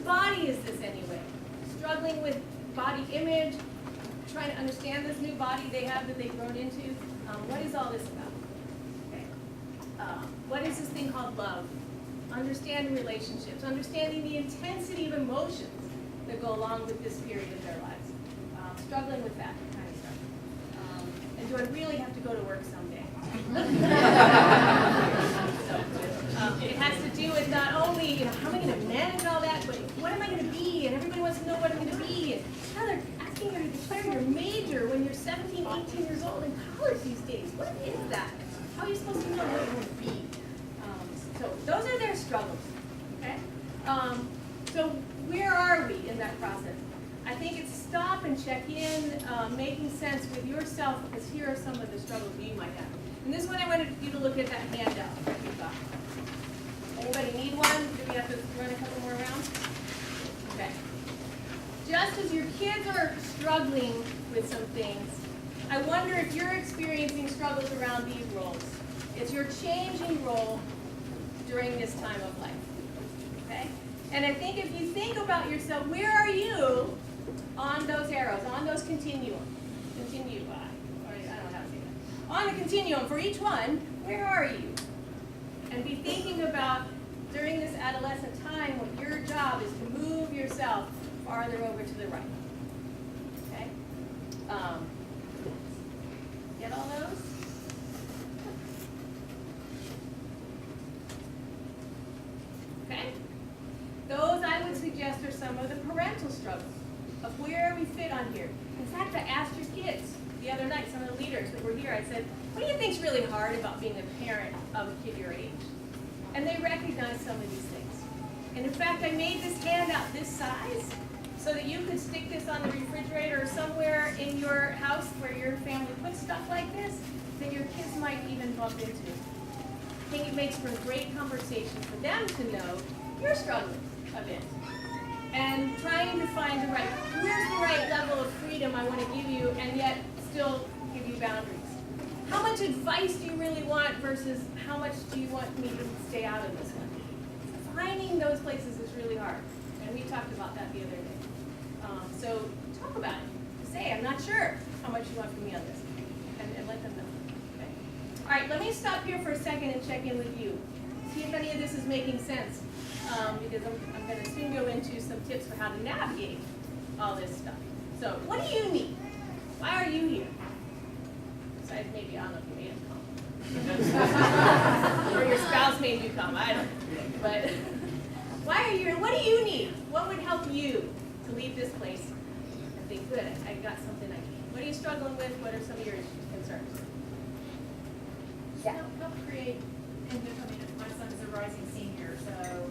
body is this anyway? Struggling with body image, trying to understand this new body they have that they've grown into. What is all this about? Okay. What is this thing called love? Understanding relationships, understanding the intensity of emotions that go along with this period of their lives. Struggling with that kind of stuff. And do I really have to go to work someday? It has to do with not only, how am I going to manage all that, but what am I going to be? And everybody wants to know what I'm going to be. And now they're asking you to declare your major when you're 17, 18 years old in college these days. What is that? How are you supposed to know what you want to be? So those are their struggles, okay? So where are we in that process? I think it's stop and check in, making sense with yourself, because here are some of the struggles you might have. And this one I wanted you to look at that handout that we got. Anybody need one? Do we have to run a couple more rounds? Okay. Just as your kids are struggling with some things, I wonder if you're experiencing struggles around these roles. It's your changing role during this time of life. Okay? And I think if you think about yourself, where are you on those arrows, on those continuum? I don't know how to say that. On the continuum for each one, where are you? And be thinking about during this adolescent time what your job is to move yourself farther over to the right. Okay? Get all those? Okay? Those, I would suggest, are some of the parental struggles of where we fit on here. In fact, I asked your kids the other night, some of the leaders that were here, I said, what do you think's really hard about being a parent of a kid your age? And they recognized some of these things. And in fact, I made this handout this size so that you could stick this on the refrigerator or somewhere in your house where your family puts stuff like this that your kids might even bump into. I think it makes for a great conversation for them to know you're struggling a bit. And trying to find where's the right level of freedom I want to give you and yet still give you boundaries. How much advice do you really want versus how much do you want me to stay out of this one? Finding those places is really hard. And we talked about that the other day. So talk about it. Say, I'm not sure how much you want from me on this. And let them know. Okay? All right, let me stop here for a second and check in with you. See if any of this is making sense. Because I'm going to soon go into some tips for how to navigate all this stuff. So what do you need? Why are you here? Besides maybe, I don't know if you made them come. Or your spouse made you come, I don't know. But why are you here? What do you need? What would help you to leave this place and think, good, I got something I need? What are you struggling with? What are some of your concerns? Yeah. Help create, and I mean, my son is a rising senior, so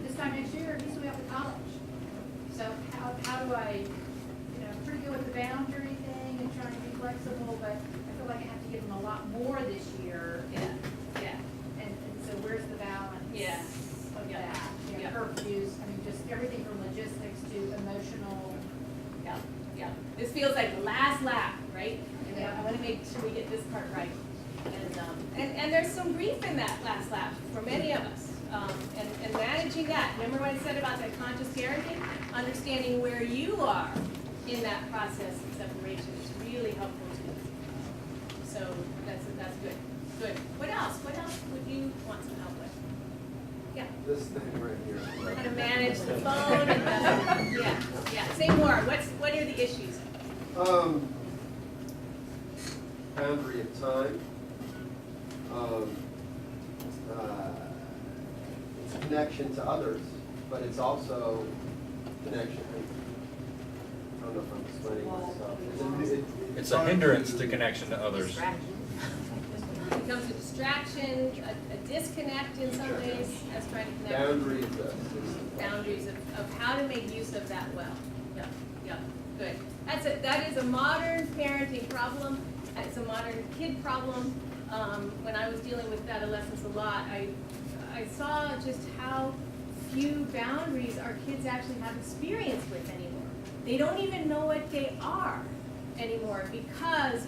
this time next year he's going to be up to college. So how do I, pretty good with the boundary thing and trying to be flexible, but I feel like I have to give him a lot more this year. Yeah. And so where's the balance? Yeah. Of that? Curfews, I mean, just everything from logistics to emotional. Yeah. This feels like the last lap, right? And Yeah. I want to make sure we get this part right. And there's some grief in that last lap for many of us. And managing that. Remember what I said about that conscious parenting? Understanding where you are in that process of separation is really helpful too. So that's good. Good. What else? What else would you want some help with? Yeah. This thing right here. How to manage the phone and yeah. Say more. What are the issues? Boundary of time. It's connection to others, but it's also connection. I don't know if I'm explaining myself. It's a hindrance to connection to others. It becomes a distraction, a disconnect in some ways, as trying to connect. Boundaries of how to make use of that well. Yeah, good. That is a modern parenting problem. It's a modern kid problem. When I was dealing with adolescents a lot, I saw just how few boundaries our kids actually have experience with anymore. They don't even know what they are anymore because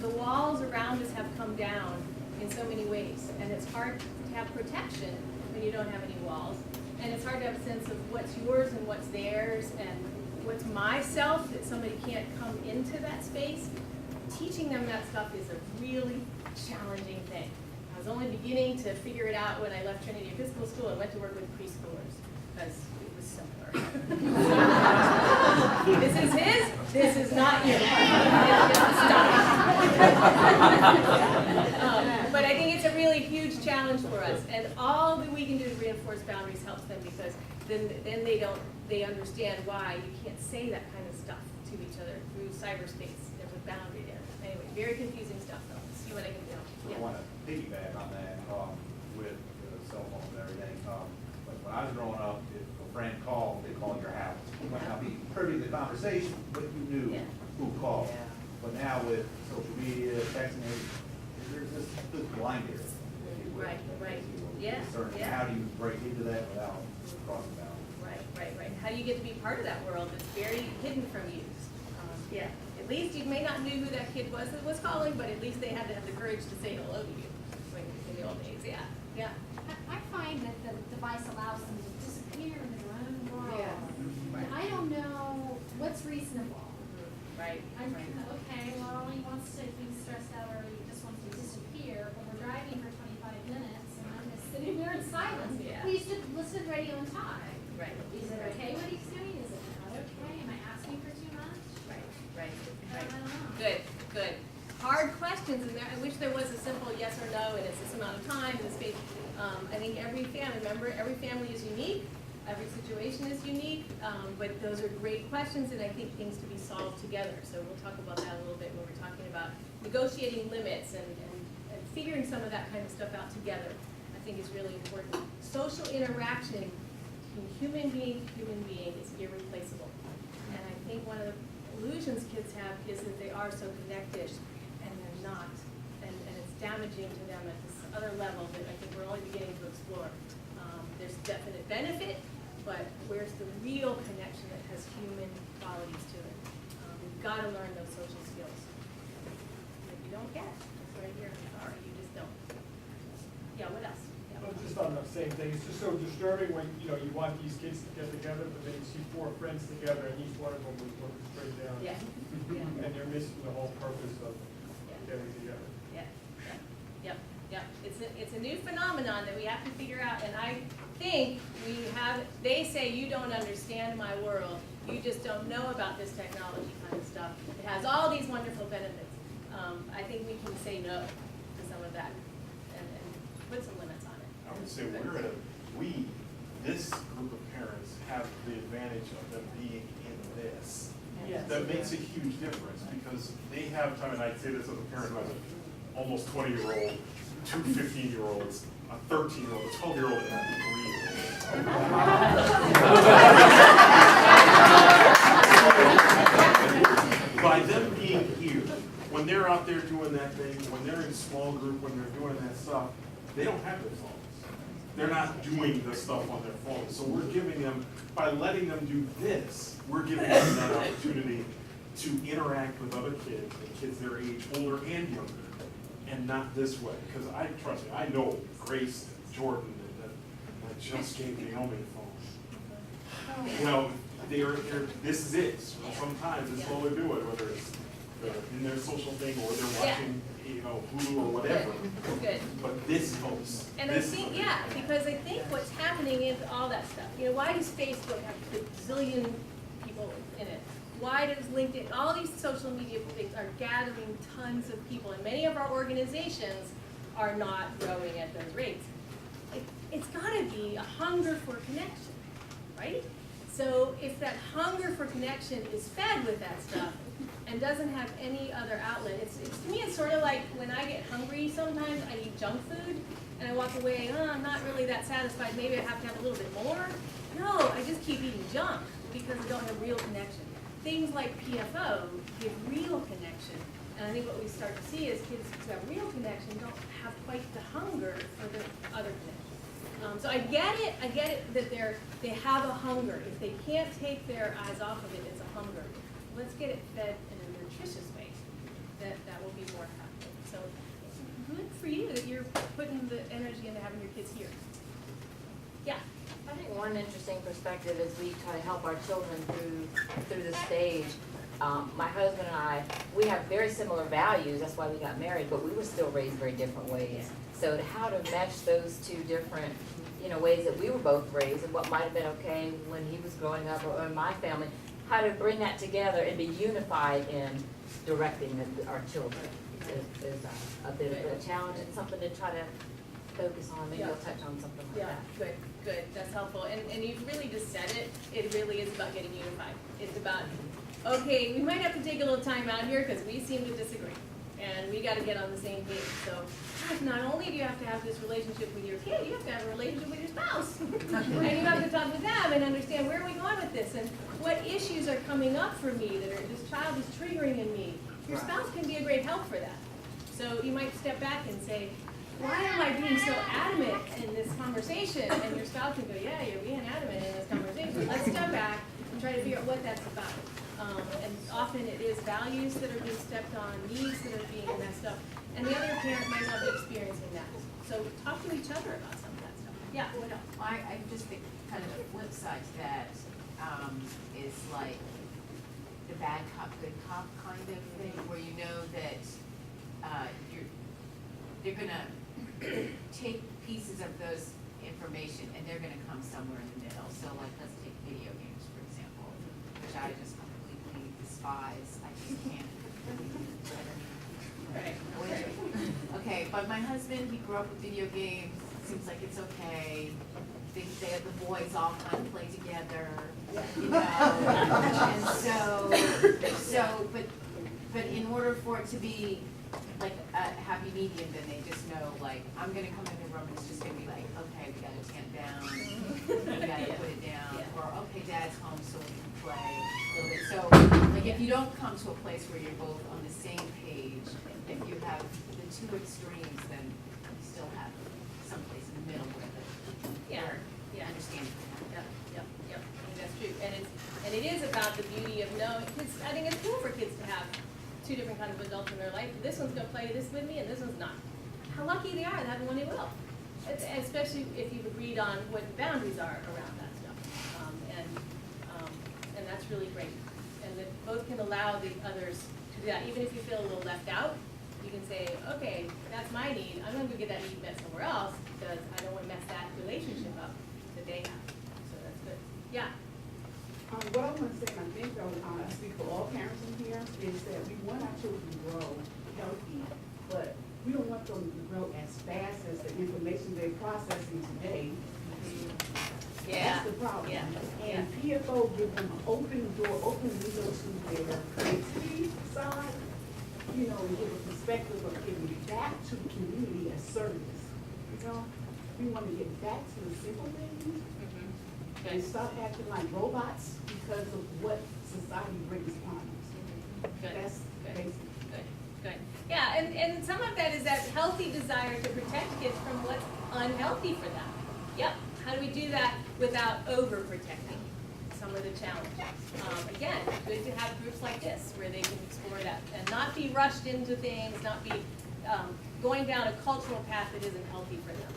the walls around us have come down in so many ways. And it's hard to have protection when you don't have any walls. and it's hard to have a sense of what's yours and what's theirs and what's myself, that somebody can't come into that space. Teaching them that stuff is a really challenging thing. I was only beginning to figure it out when I left Trinity Episcopal School and went to work with preschoolers, because it was simpler. This is his, this is not yours. Stop. But I think it's a really huge challenge for us, and all that we can do to reinforce boundaries helps them, because then they understand why you can't say that kind of stuff to each other through cyberspace. There's a boundary there. Anyway, very confusing stuff though. See what I can do. I want to piggyback on that with cell phones and everything. But when I was growing up, if a friend called, they called your house. You might not be privy to the conversation, but you knew who called. But now with social media, texting, there's this blind area. Right. Yeah. How do you break into that without crossing boundaries? Right. How do you get to be part of that world that's very hidden from you? Yeah. At least you may not know who that kid was that was calling, but at least they had to have the courage to say hello to you in the old days. Yeah. I find that the device allows them to disappear in their own world. Yeah. Right. And I don't know what's reasonable. Right. I'm okay, well, he wants to be stressed out or he just wants to disappear, but we're driving for 25 minutes and I'm just sitting there in silence. Yeah. We used to listen to radio and talk. Right. Is it okay what he's doing? Is it not okay? Am I asking for too much? Right. I don't know. Good. Hard questions in there. I wish there was a simple yes or no, and it's this amount of time and space. I think every family is unique. Every situation is unique, but those are great questions, and I think things to be solved together. So we'll talk about that a little bit when we're talking about negotiating limits and figuring some of that kind of stuff out together. I think is really important. Social interaction between human being to human being is irreplaceable. And I think one of the illusions kids have is that they are so connected, and they're not. And it's damaging to them at this other level that I think we're only beginning to explore. There's definite benefit, but where's the real connection that has human qualities to it? We've got to learn those social skills. If you don't get it, it's right here in the car. You just don't. Yeah, what else? Yeah. Well, just on the same thing, it's just so disturbing when, you want these kids to get together, but then you see 4 friends together and each one of them was looking straight down. Yeah. And you're missing the whole purpose of getting together. Yep. It's a new phenomenon that we have to figure out, and I think they say you don't understand my world, you just don't know about this technology kind of stuff. It has all these wonderful benefits. I think we can say no to some of that and put some limits on it. I would say this group of parents have the advantage of them being in this. Yes. That makes a huge difference because they have time, and I'd say this as a parent who has an almost 20-year-old, 2 15-year-olds, a 13-year-old, a 12-year-old, and a 3-year-old. By them being here, when they're out there doing that thing, when they're in small group, when they're doing that stuff, they don't have their phones. They're not doing the stuff on their phones. So we're giving them, by letting them do this, we're giving them that opportunity to interact with other kids, and kids their age, older and younger, and not this way. Because trust me, I know Grace and Jordan that just gave Naomi a phone. This is it. Sometimes it's all they're doing, whether it's in their social thing or they're watching, Hulu or whatever. Good. But this helps. And I think, because I think what's happening is all that stuff. Why does Facebook have a zillion people in it? Why does LinkedIn, all these social media things are gathering tons of people, and many of our organizations are not growing at those rates. It's gotta be a hunger for connection, right? So if that hunger for connection is fed with that stuff and doesn't have any other outlet, to me it's sort of like when I get hungry sometimes, I eat junk food, and I walk away, I'm not really that satisfied, maybe I have to have a little bit more. No, I just keep eating junk because I don't have real connection. Things like PFO give real connection, and I think what we start to see is kids who have real connection don't have quite the hunger for the other connection. So I get it that they have a hunger. If they can't take their eyes off of it, it's a hunger. Let's get it fed in a nutritious way. That will be more effective. So good for you that you're putting the energy into having your kids here. Yeah. I I think one interesting perspective is we try to help our children through the stage. My husband and I, we have very similar values, that's why we got married, but we were still raised very different ways. So how to mesh those two different, ways that we were both raised and what might have been okay when he was growing up or in my family, how to bring that together and be unified in directing our children is a bit of a challenge and something to try to focus on. Maybe you'll touch on something like that. Good, that's helpful. And you've really just said it. It really is about getting unified. It's about, okay, we might have to take a little time out here because we seem to disagree. And we got to get on the same page. So, gosh, not only do you have to have this relationship with your kid, you have to have a relationship with your spouse. And you have to talk with them and understand where are we going with this and what issues are coming up for me that this child is triggering in me. Your spouse can be a great help for that. So you might step back and say, why am I being so adamant in this conversation? And your spouse can go, yeah, you're being adamant in this conversation. Let's step back and try to figure out what that's about. And often it is values that are being stepped on, needs that are being messed up, and the other parent might not be experiencing that. So talk to each other about some of that stuff. Yeah, what else? I just think kind of the flip side to that is like the bad cop, good cop kind of thing, where you know that they're gonna take pieces of those information and they're gonna come somewhere in the middle. So like, let's take video games, for example, which I just completely despise. I just can't. Right. Okay, but my husband, he grew up with video games. Seems like it's okay. The boys all kind of play together, and but in order for it to be like a happy medium, then they just know, like, I'm gonna come in the room and it's just gonna be like, okay, we gotta tamp down, we gotta put it down, or okay, dad's home so we can play a little bit. So, like, if you don't come to a place where you're both on the same page, if you have the two extremes, then you still have someplace in the middle where the understanding. Yep. I think that's true. And it is about the beauty of knowing. I think it's cool for kids to have two different kinds of adults in their life. This one's gonna play this with me, and this one's not. How lucky they are to have one they will. Especially if you've agreed on what the boundaries are around that stuff. And that's really great. And that both can allow the others to do that. Even if you feel a little left out, you can say, okay, that's my need. I'm gonna go get that need met somewhere else because I don't wanna mess that relationship up that they have. So that's good. Yeah. What I want to say, and I think I speak for all parents in here, is that we want our children to grow healthy, but we don't want them to grow as fast as the information they're processing today. That's the problem. And PFO gives them an open door, open window to their creativity side, and give a perspective of giving back to the community as service. We want to get back to the simple things. And stop acting like robots because of what society brings upon us. That's basic. Good. Yeah, and some of that is that healthy desire to protect kids from what's unhealthy for them. Yep. How do we do that without overprotecting? Some of the challenges. Again, good to have groups like this where they can explore that and not be rushed into things, not be going down a cultural path that isn't healthy for them.